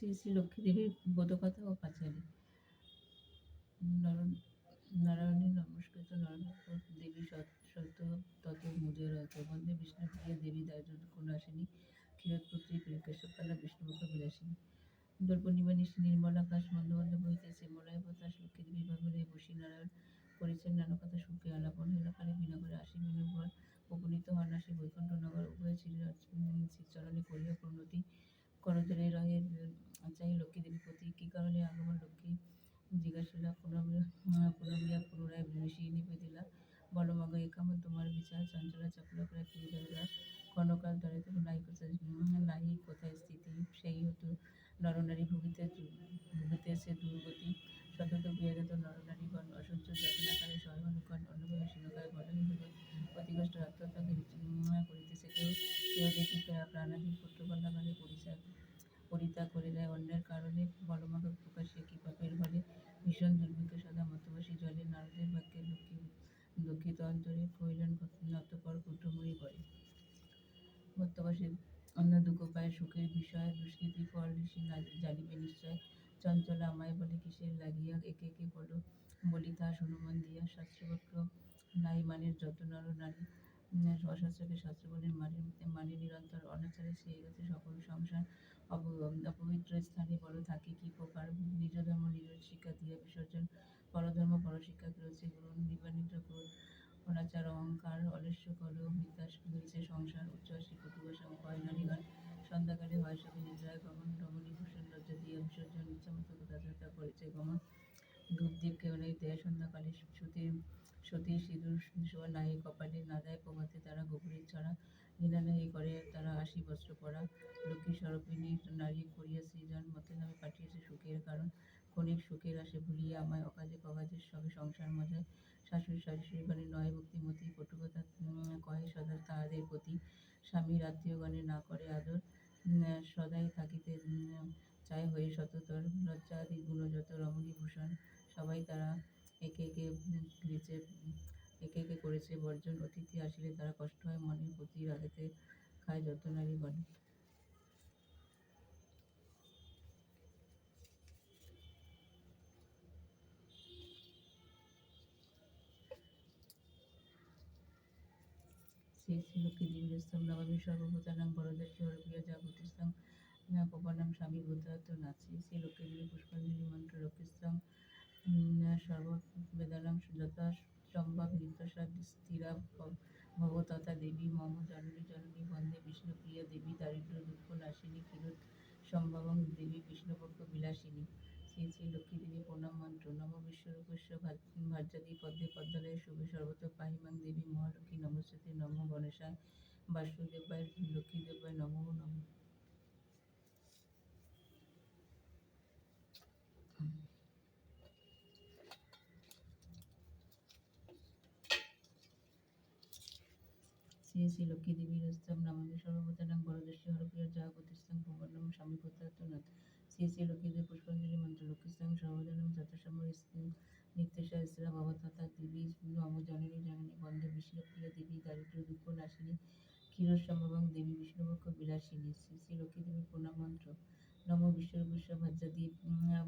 শ্রী শ্রী লক্ষ্মীদেবীর বোধকথা ও পাঁচালী। নারায়ণী নমস্কৃত নরনারায়ণ দেবী শত তত মুজরত বন্দে বিষ্ণুপ্রিয়া দেবী দারিদ্র্যনাশিনী ক্ষীরোৎপত্রী কেশবপালা বিষ্ণুমুখ বিলাসিনী। দোল পূর্ণিমা নিশি নির্মল আকাশ মন্দ মন্দ বহিতেছে, মলয় বাতাস লক্ষ্মীদেবী ভাবনে বসি নারায়ণ করেছেন নানা কথা সুখে আলাপন। হেলাকালে বিনগরে আসি মিনুভর উপনীত হন আসি বৈকুণ্ঠ নগর। উভয় শ্রীচরণে করিয়া প্রণতি করজলে রহে চাহি লক্ষ্মীদেবী প্রতি। কি কারণে আগমন লক্ষ্মী জিজ্ঞাসিলা পুনমিয়া পুনরায় নিশি নিবেদিলা। বল মগ একামত তোমার বিচার চঞ্চলা চপলা করে ফিরে যাইলা। ক্ষণকাল ধরে তো নাহি কোথায় স্থিতি, সেই হেতু নরনারী ভুগিতেছে দুর্গতি। সতত বিয়াগত নরনারীগণ অসহ্য যাতনাকালে সহানুক্ষণ অন্নভাবে শীর্ণকায় বলহীনভাবে অতিকষ্ট আত্মহত্যা করিতেছে। কেউ কেউ দেখি প্রাণাধীন পুত্রকন্যাগণে পরিত্যাগ করে দেয় অন্যের কারণে। বলমাগ প্রকাশ্যে কি পাপের ফলে ভীষণ দুর্ভিক্ষে সদা মধ্যবাসী জলে। নারদের বাক্যে লক্ষ্মী দুঃখিত অন্তরে কহিলেন নতপর কুণ্ডময়ী করে। মধ্যবাসী অন্য দুঃখ পায় সুখের বিষয়, দুষ্কৃতি ফল ঋষি জানিবে নিশ্চয়। চঞ্চলা আমায় বলে কিসের লাগিয়া, একে একে বলি তা শোনো মন দিয়া। শাস্ত্রবাক্য নাই মানের যত নর নারী, অশাস্ত্রকে শাস্ত্র বলে মানে নিরন্তর। অনাচারে ছেয়ে গেছে সকল সংসার, অপবিত্র স্থানে বলো থাকে কি প্রকার। নিজ ধর্ম নিজ শিক্ষা দিয়া বিসর্জন, পরধর্ম পরশিক্ষা করেছে গ্রহণ। নির্বাণিদ্রা ক্রোধ অনাচার অহংকার অলস্য কলহ বিদ্বেষ হয়েছে সংসার। উচ্ছ্বাসী কটুভাষা কয় নারীগণ, সন্ধ্যাকালে হয় সবে নিদ্রায় গমন। রমণী ভূষণ লজ্জা দিয়া বিসর্জন, ইচ্ছামতো কথাবার্তা করেছে গমন। ধূপদীপ কেউ নাই দেয় সন্ধ্যাকালে, সতীর সিঁদুর শোভা নাহি কপালে। না দেয় প্রভাতে তারা গোবরের ছড়া, ঘৃণা নাহি করে তারা আশি বস্ত্র পরা। লক্ষ্মী স্বরূপিণী নারী করিয়া সৃজন, মতে নামে পাঠিয়েছে সুখের কারণ। ক্ষণিক সুখের আশে ভুলিয়া আমায় অকাজে ককাজে সবে সংসার মজায়। শাশুড়ি শাশুড়িগণের নয় মুক্তিমতি, কটু কথা কহে সদা তাহাদের প্রতি। স্বামীর আত্মীয়গণের না করে আদর, সদাই থাকিতে চায় হয়ে সততর। লজ্জাদি গুণ যত রমণী ভূষণ, সবাই তারা একে একে করেছে বর্জন। অতিথি আসিলে তারা কষ্ট হয় মনে, পতির আঘাতে খায় যত নারীগণ। শ্রী শ্রী লক্ষ্মী দেবীরস্তম নবমী সর্বভূতানাং বরদস্য হরপ্রিয়া জাগতিস্তং পবনাম স্বামী ভূতায়ত নাথ। শ্রী শ্রী লক্ষ্মী দেবী পুষ্পাঞ্জলি মন্ত্র। লক্ষ্মীস্তং সর্ববেদানাং যথা সম্ভব নিত্যসা স্থিরা ভব তথা দেবী মম জননী জননী বন্দে বিষ্ণুপ্রিয়া দেবী দারিদ্র্য দুঃখ নাশিনী ক্ষীরোদ সম্ভবং দেবী বিষ্ণুপক্ষ বিলাসিনী। শ্রী শ্রী লক্ষ্মী দেবী প্রণাম মন্ত্র। নম বিশ্বরূপস্য ভার্যাদি পদ্মে পদ্মালয়ে শুভে সর্বত পাহিমাং দেবী মহালক্ষ্মী নমস্তুতে। নমো গণেশায় বাসুদেবায় লক্ষ্মীদেবায় নমো নমঃ। শ্রী শ্রী লক্ষ্মী দেবীরস্তম নমামি সর্বভূতানাং বরদস্য হরপ্রিয়া জাগতিস্তং পবনম স্বামী ভূতায়ত নাথ। শ্রী শ্রী লক্ষ্মী দেবী পুষ্পাঞ্জলি মন্ত্র। লক্ষ্মীস্তং সর্বদানং যথাসম্ভব নিত্যসা স্থিরা ভব তথা দেবী মম জননী জননী বন্দে বিষ্ণুপ্রিয়া দেবী দারিদ্র্য দুঃখ নাশিনী ক্ষীরোদ সম্ভবং দেবী বিষ্ণুপক্ষ বিলাসিনী। শ্রী শ্রী লক্ষ্মী দেবী প্রণাম মন্ত্র। নম বিশ্বরূপস্য ভার্যাদি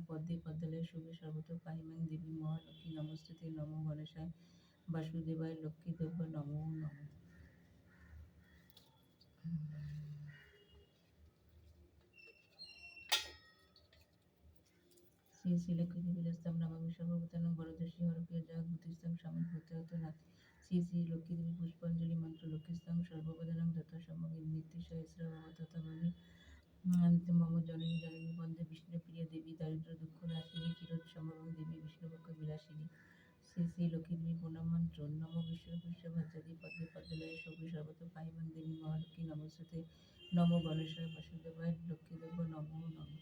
পদ্মে পদ্মালয়ে শুভে সর্বত পাহিমাং দেবী মহালক্ষ্মী নমস্তুতে। নমো গণেশায় বাসুদেবায় লক্ষ্মীদেবায় নমো নমঃ। শ্রী শ্রী লক্ষ্মী দেবীরস্তম নমামি সর্বভূতানাং বরদস্য হরপ্রিয়া জাগতিস্তং স্বামী ভূতায়ত নাথ। শ্রী শ্রী লক্ষ্মী দেবী পুষ্পাঞ্জলি মন্ত্র। লক্ষ্মীস্তং সর্ববেদানাং যথাসম্ভব নিত্যসা স্থিরা ভব তথা দেবী মম জননী জননী বন্দে বিষ্ণুপ্রিয়া দেবী দারিদ্র্য দুঃখ নাশিনী ক্ষীরোদ সম্ভবং দেবী বিষ্ণুপক্ষ বিলাসিনী। শ্রী শ্রী লক্ষ্মী দেবী প্রণাম মন্ত্র। নম বিশ্বরূপস্য ভার্যাদি পদ্মে পদ্মালয়ে শুভে সর্বত পাহিমাং দেবী মহালক্ষ্মী নমস্তুতে। নমো গণেশায় বাসুদেবায় লক্ষ্মীদেবায় নমো নমঃ।